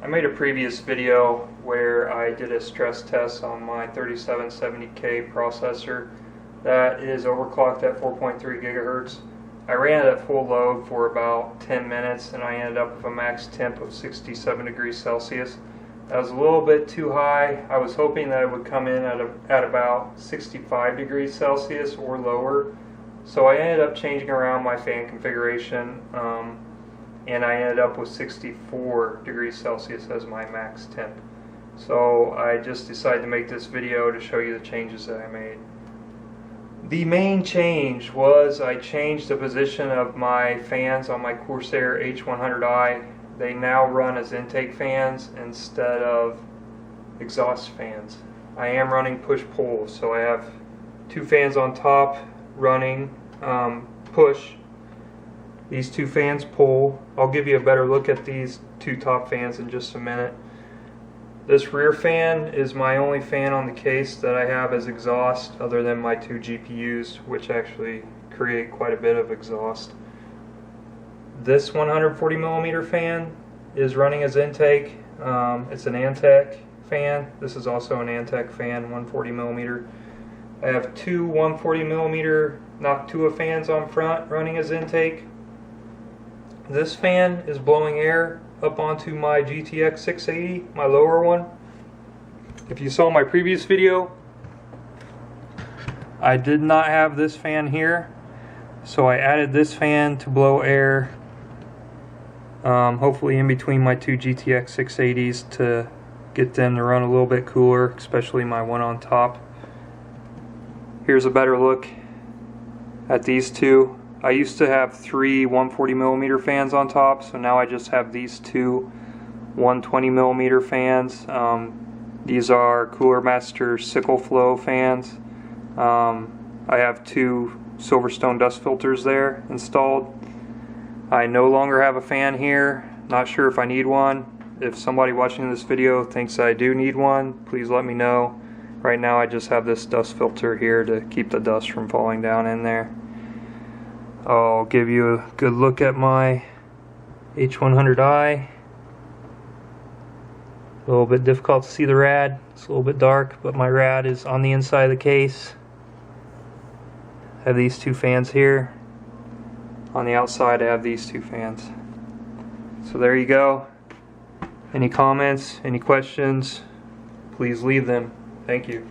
I made a previous video where I did a stress test on my 3770K processor that is overclocked at 4.3 gigahertz. I ran it at full load for about 10 minutes and I ended up with a max temp of 67 degrees Celsius. That was a little bit too high. I was hoping that it would come in at about 65 degrees Celsius or lower. So I ended up changing around my fan configuration and I ended up with 64 degrees Celsius as my max temp. So I just decided to make this video to show you the changes that I made. The main change was I changed the position of my fans on my Corsair H100i. They now run as intake fans instead of exhaust fans. I am running push-pull, so I have two fans on top running push. These two fans pull. I'll give you a better look at these two top fans in just a minute. This rear fan is my only fan on the case that I have as exhaust other than my two GPUs, which actually create quite a bit of exhaust. This 140mm fan is running as intake. It's an Antec fan. This is also an Antec fan, 140mm. I have two 140mm Noctua fans on front running as intake. This fan is blowing air up onto my GTX 680, my lower one. If you saw my previous video, I did not have this fan here, so I added this fan to blow air hopefully in between my two GTX 680s to get them to run a little bit cooler, especially my one on top. Here's a better look at these two. I used to have three 140mm fans on top, so now I just have these two 120mm fans. These are Cooler Master Sickle Flow fans. I have two Silverstone dust filters there installed. I no longer have a fan here. Not sure if I need one. If somebody watching this video thinks I do need one, please let me know. Right now I just have this dust filter here to keep the dust from falling down in there. I'll give you a good look at my H100i. A little bit difficult to see the rad. It's a little bit dark, but my rad is on the inside of the case. I have these two fans here. On the outside I have these two fans. So there you go. Any comments, any questions, please leave them. Thank you.